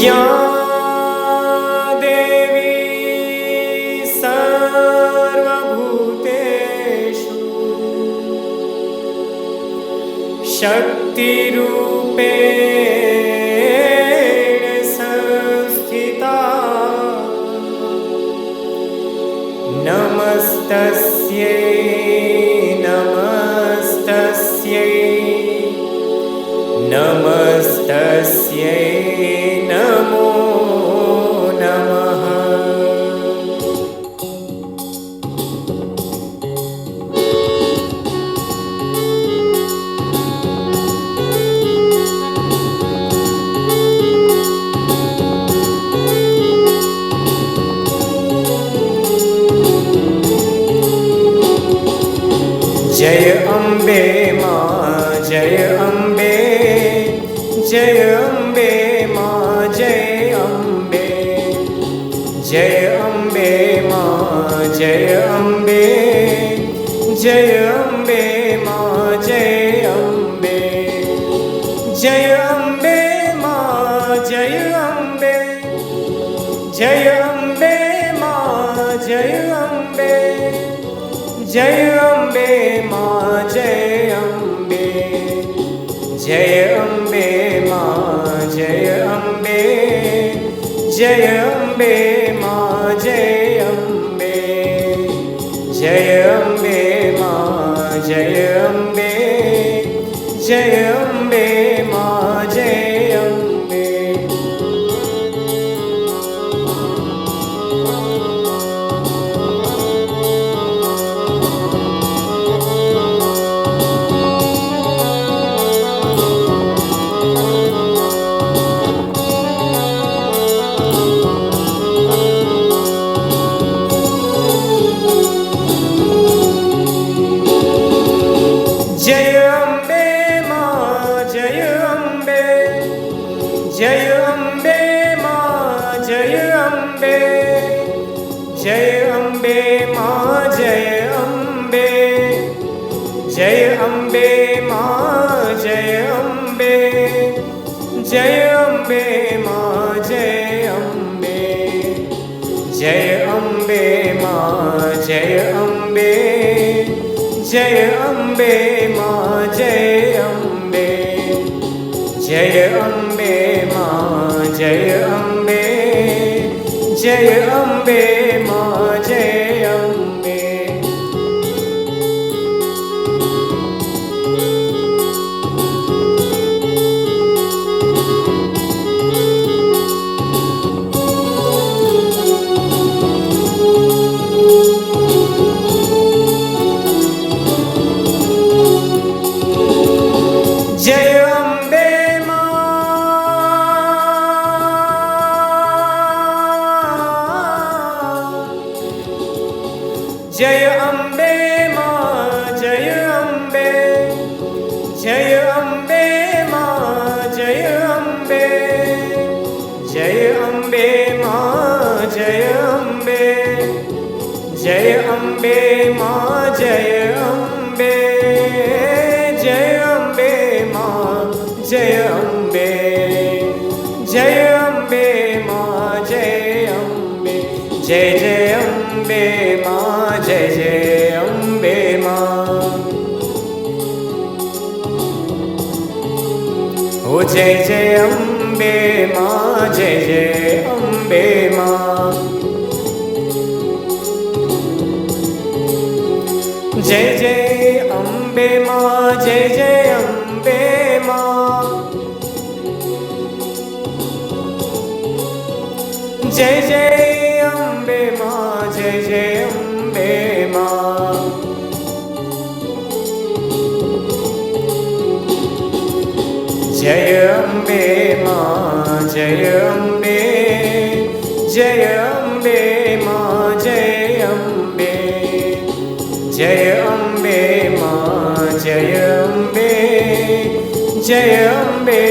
या देवी सर्वभूतेषु शक्तिरूपेण संस्थिता नमस्तस्यै नमस्तस्यै नमस्तस्यै नमो नमः। जय अम्बे माँ जय अम्बे, जय अम्बे माँ जय अम्बे, जय अम्बे माँ जय अम्बे, जय अम्बे माँ जय अम्बे, जय अम्बे माँ जय अम्बे, जय अम्बे माँ जय अम्बे, जय अम्बे माँ जय अम्बे, जय अम्बे माँ जय अम्बे, जय अम्बे माँ जय अम्बे, जय अम्बे माँ जय अम्बे, जय अम्बे माँ जय अम्बे। जय अम्बे माँ जय अम्बे, जय अम्बे माँ जय अम्बे, जय अम्बे माँ जय अम्बे, जय अम्बे माँ जय अम्बे, जय अम्बे माँ जय अम्बे, जय अम्बे माँ जय अम्बे, जय अम्बे माँ जय अम्बे, जय अम्बे माँ जय अम्बे, जय अम्बे माँ जय अम्बे। जय अम्बे माँ, जय अम्बे माँ जय अम्बे, जय अम्बे माँ जय अम्बे, जय अम्बे माँ जय अम्बे, जय अम्बे माँ जय अम्बे, जय अम्बे माँ जय अम्बे, जय अम्बे माँ जय अम्बे, जय जय अम्बे माँ जय जय अम्बे माँ। ओ जय जय अम्बे माँ जय जय अम्बे माँ, जय जय अम्बे माँ जय जय अम्बे माँ, जय जय अम्बे माँ जय जय अम्बे माँ, जय अम्बे माँ जय अम्बे, जय अम्बे माँ जय अम्बे, जय अम्बे माँ जय अम्बे, जय अम्बे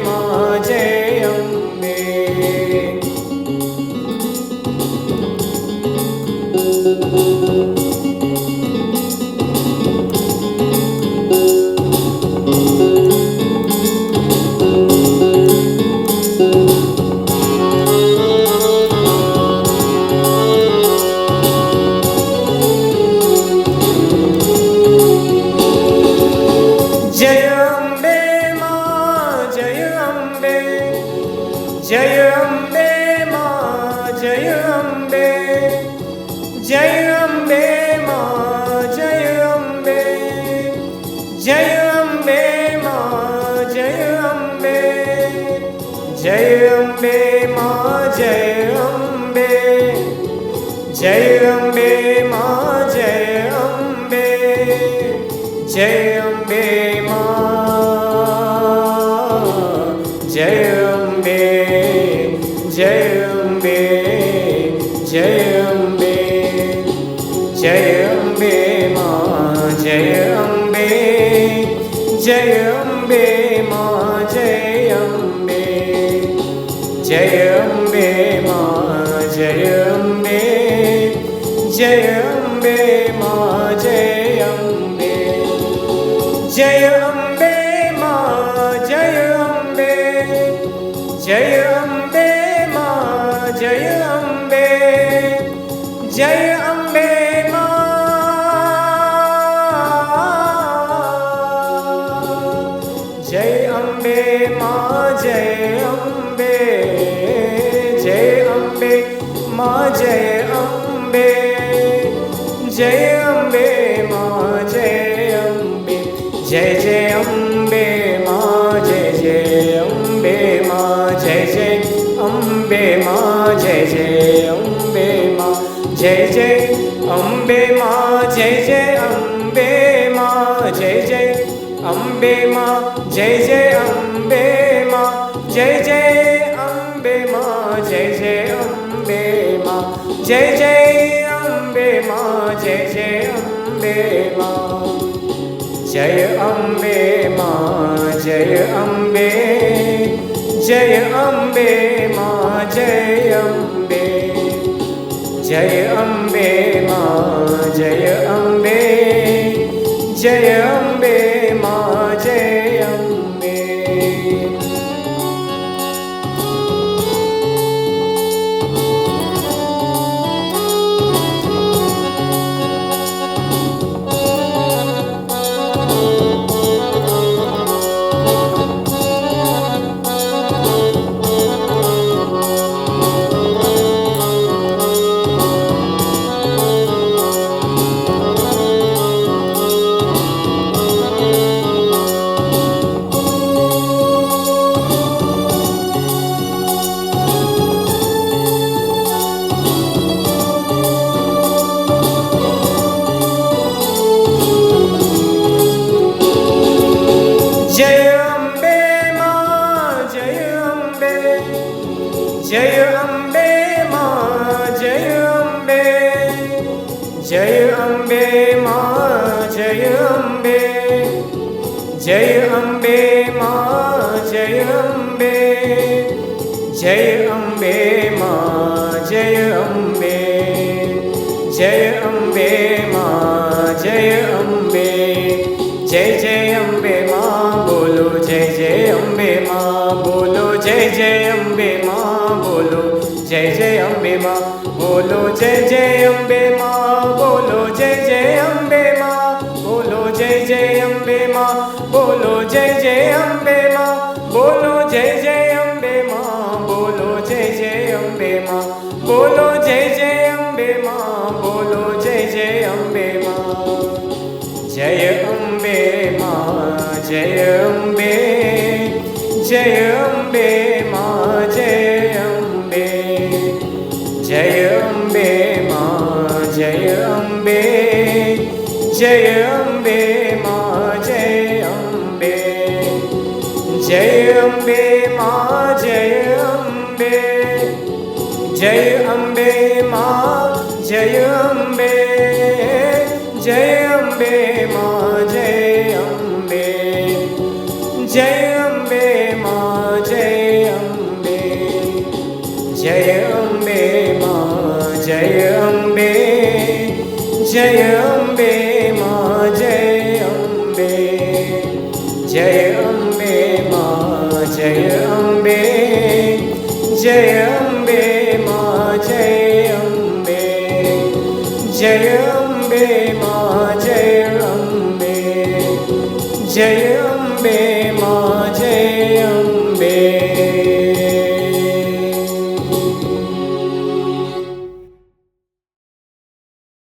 माँ जय अम्बे। जय अम्बे माँ जय अम्बे, जय अम्बे माँ जय अम्बे, जय अम्बे माँ जय अम्बे, जय अम्बे माँ जय अम्बे, जय अम्बे माँ जय अम्बे, जय अम्बे माँ जय अम्बे, जय अम्बे, जय अम्बे, जय अम्बे माँ जय अम्बे, जय अम्बे माँ जय अम्बे, जय अम्बे माँ जय अम्बे, जय अम्बे माँ जय अम्बे, जय अम्बे माँ जय अम्बे, जय अम्बे माँ जय अम्बे, जय अम्बे जय अम्बे माँ जय अम्बे, जय अम्बे माँ जय अम्बे, जय अम्बे माँ जय अम्बे, जय जय अम्बे माँ जय अम्बे माँ, जय अम्बे माँ जय अम्बे माँ, जय अम्बे माँ जय अम्बे माँ, जय अम्बे माँ जय अम्बे माँ, जय अम्बे माँ जय अम्बे माँ, जय अम्बे माँ जय अम्बे माँ, जय अम्बे माँ जय अम्बे, जय अम्बे माँ जय अम्बे, जय अम्बे माँ जय अम्बे, जय अम्बे माँ जय अम्बे। जय अम्बे माँ जय अम्बे, जय अम्बे माँ जय अम्बे, जय अम्बे माँ जय अम्बे, जय अम्बे माँ जय अम्बे, जय अम्बे माँ जय अम्बे, जय अम्बे माँ जय अम्बे, जय अम्बे माँ बोलो, जय अम्बे माँ बोलो, जय अम्बे माँ बोलो, जय अम्बे माँ बोलो, जय अम्बे माँ बोलो, जय अम्बे माँ बोलो, जय अम्बे माँ बोलो, जय अम्बे माँ बोलो, जय अम्बे माँ बोलो, जय अम्बे माँ बोलो, जय अम्बे माँ बोलो, जय अम्बे माँ, जय अम्बे माँ जय अम्बे, जय अम्बे माँ जय अम्बे, जय अम्बे माँ जय अम्बे, जय अम्बे माँ जय अम्बे, जय अम्बे माँ जय अम्बे, जय अम्बे माँ जय अम्बे, जय अम्बे माँ जय अम्बे, जय अम्बे माँ जय अम्बे, जय अम्बे माँ जय अम्बे, जय अम्बे माँ जय अम्बे, जय अम्बे माँ जय अम्बे, जय अम्बे माँ जय अम्बे, जय अम्बे माँ जय अम्बे, जय अम्बे